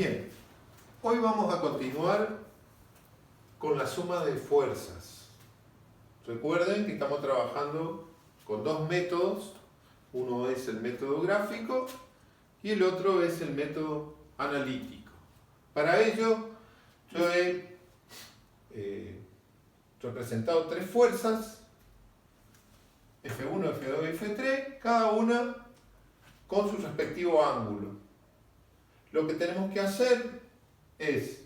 Bien, hoy vamos a continuar con la suma de fuerzas. Recuerden que estamos trabajando con dos métodos. Uno es el método gráfico y el otro es el método analítico. Para ello, yo he representado tres fuerzas, F1, F2 y F3, cada una con su respectivo ángulo. Lo que tenemos que hacer es,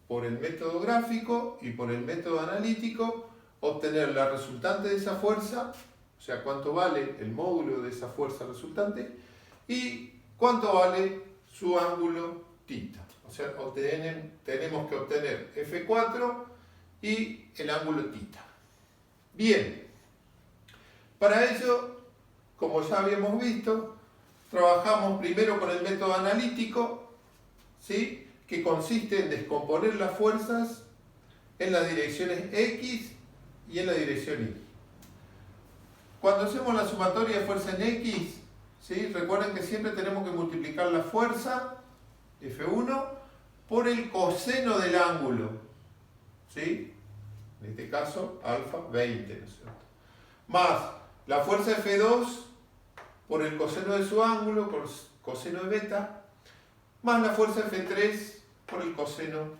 por el método gráfico y por el método analítico, obtener la resultante de esa fuerza, o sea, cuánto vale el módulo de esa fuerza resultante, y cuánto vale su ángulo θ. O sea, tenemos que obtener F4 y el ángulo θ. Bien, para ello, como ya habíamos visto, trabajamos primero con el método analítico, ¿sí?, que consiste en descomponer las fuerzas en las direcciones X y en la dirección Y. Cuando hacemos la sumatoria de fuerza en X, ¿sí?, recuerden que siempre tenemos que multiplicar la fuerza, F1, por el coseno del ángulo, ¿sí?, en este caso, alfa 20, ¿no es cierto?, más la fuerza F2 por el coseno de su ángulo, por coseno de beta, más la fuerza F3 por el coseno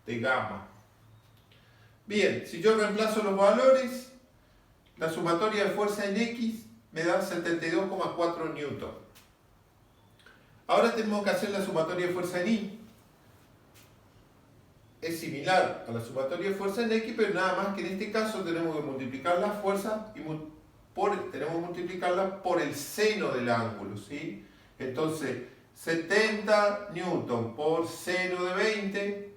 de gamma. Bien, si yo reemplazo los valores, la sumatoria de fuerza en X me da 72,4 newton. Ahora tenemos que hacer la sumatoria de fuerza en Y. Es similar a la sumatoria de fuerza en X, pero nada más que en este caso tenemos que multiplicar las fuerzas y tenemos que multiplicarla por el seno del ángulo, ¿sí? Entonces, 70 newton por seno de 20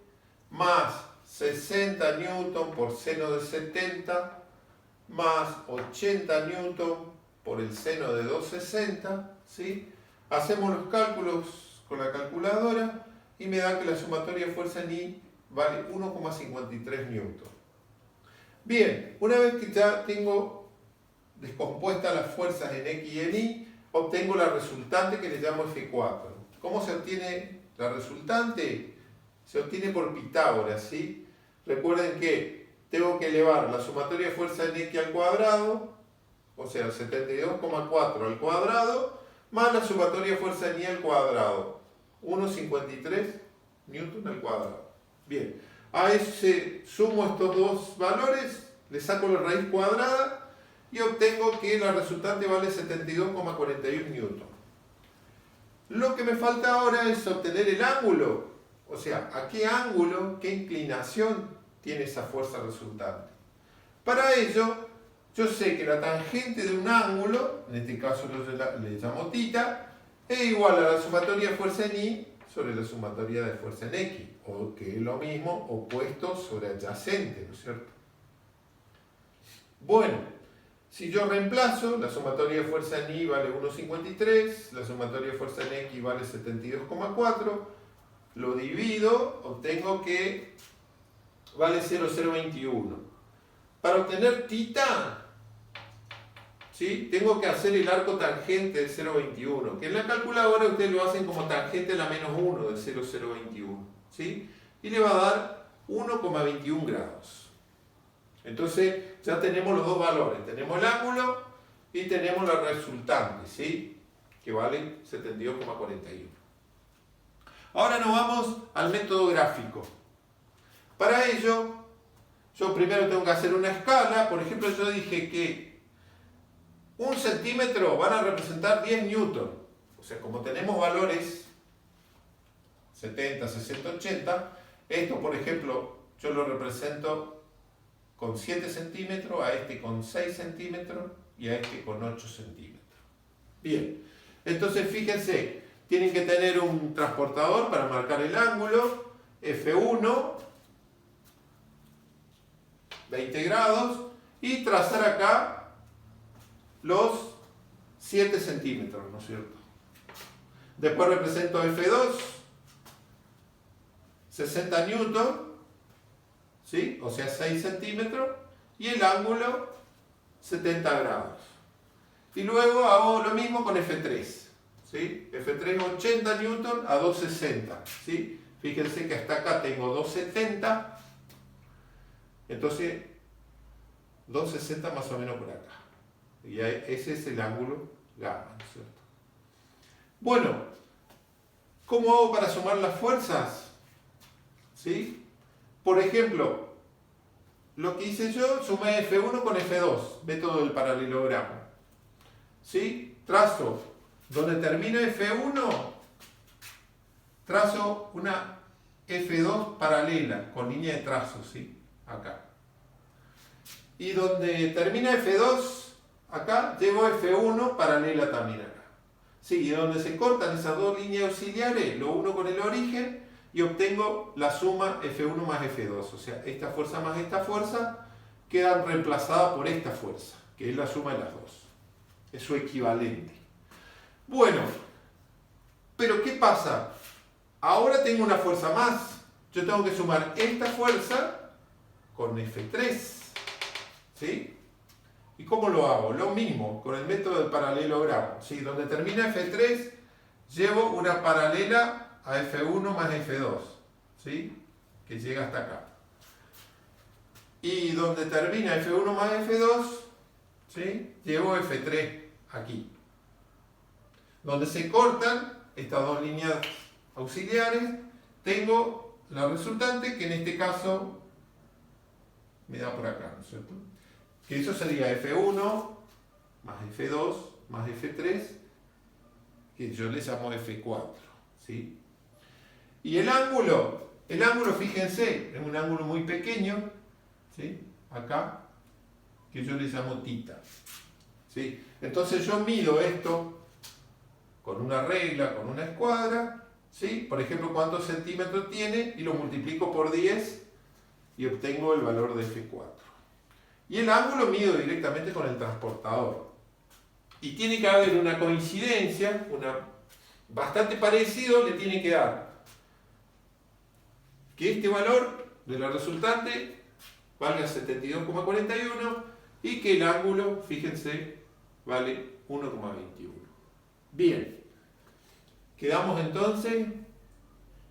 más 60 newton por seno de 70 más 80 newton por el seno de 260, ¿sí? Hacemos los cálculos con la calculadora y me da que la sumatoria de fuerza en Y vale 1,53 newton. Bien, una vez que ya tengo descompuestas las fuerzas en X y en Y, obtengo la resultante que le llamo F4. ¿Cómo se obtiene la resultante? Se obtiene por Pitágoras, ¿sí? Recuerden que tengo que elevar la sumatoria de fuerza en X al cuadrado, o sea, 72,4 al cuadrado, más la sumatoria de fuerza en Y al cuadrado, 1,53 newton al cuadrado. Bien, a ese sumo estos dos valores, le saco la raíz cuadrada y obtengo que la resultante vale 72,41 newton. Lo que me falta ahora es obtener el ángulo, o sea, a qué ángulo, qué inclinación tiene esa fuerza resultante. Para ello, yo sé que la tangente de un ángulo, en este caso le llamo θ, es igual a la sumatoria de fuerza en Y sobre la sumatoria de fuerza en X, o que es lo mismo, opuesto sobre adyacente, ¿no es cierto? Bueno, si yo reemplazo, la sumatoria de fuerza en Y vale 1,53, la sumatoria de fuerza en X vale 72,4, lo divido, obtengo que vale 0,021. Para obtener θ, ¿sí?, tengo que hacer el arco tangente de 0,21, que en la calculadora ustedes lo hacen como tangente a la menos 1 de 0,021, ¿sí?, y le va a dar 1,21 grados. Entonces ya tenemos los dos valores, tenemos el ángulo y tenemos la resultante, ¿sí?, que vale 72,41. Ahora nos vamos al método gráfico. Para ello, yo primero tengo que hacer una escala. Por ejemplo, yo dije que 1 centímetro van a representar 10 newton. O sea, como tenemos valores 70, 60, 80, esto, por ejemplo, yo lo represento con 7 centímetros, a este con 6 centímetros y a este con 8 centímetros. Bien, entonces fíjense, tienen que tener un transportador para marcar el ángulo, F1, 20 grados, y trazar acá los 7 centímetros, ¿no es cierto? Después represento F2, 60 newton, ¿sí?, o sea 6 centímetros, y el ángulo 70 grados. Y luego hago lo mismo con F3, ¿sí? F3 es 80 newton a 260, ¿sí? Fíjense que hasta acá tengo 270, entonces 260 más o menos por acá. Y ese es el ángulo gamma, ¿no es cierto? Bueno, ¿cómo hago para sumar las fuerzas? ¿Sí? Por ejemplo, lo que hice yo, sumé F1 con F2, método del paralelogramo. ¿Sí? Trazo, donde termina F1, trazo una F2 paralela, con línea de trazo, ¿sí? Acá. Y donde termina F2, acá, llevo F1 paralela también acá. Sí, y donde se cortan esas dos líneas auxiliares, lo uno con el origen y obtengo la suma F1 más F2. O sea, esta fuerza más esta fuerza quedan reemplazadas por esta fuerza, que es la suma de las dos. Es su equivalente. Bueno, pero ¿qué pasa? Ahora tengo una fuerza más. Yo tengo que sumar esta fuerza con F3. ¿Sí? ¿Y cómo lo hago? Lo mismo, con el método del paralelogramo. ¿Sí? Donde termina F3, llevo una paralela a F1 más F2. ¿Sí? Que llega hasta acá. Y donde termina F1 más F2, ¿sí? Llevo F3 aquí. Donde se cortan estas dos líneas auxiliares, tengo la resultante, que en este caso me da por acá, ¿no es cierto? Que eso sería F1 más F2 más F3, que yo le llamo F4, ¿sí? Y el ángulo, fíjense, es un ángulo muy pequeño, ¿sí? Acá, que yo le llamo θ, ¿sí? Entonces yo mido esto con una regla, con una escuadra, ¿sí? Por ejemplo, cuántos centímetros tiene, y lo multiplico por 10 y obtengo el valor de F4. Y el ángulo mido directamente con el transportador. Y tiene que haber una coincidencia, bastante parecido le tiene que dar que este valor de la resultante valga 72,41 y que el ángulo, fíjense, vale 1,21. Bien, quedamos entonces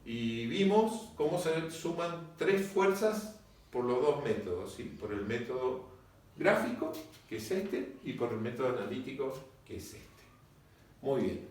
y vimos cómo se suman tres fuerzas por los dos métodos, ¿sí? Por el método gráfico, que es este, y por el método analítico, que es este. Muy bien.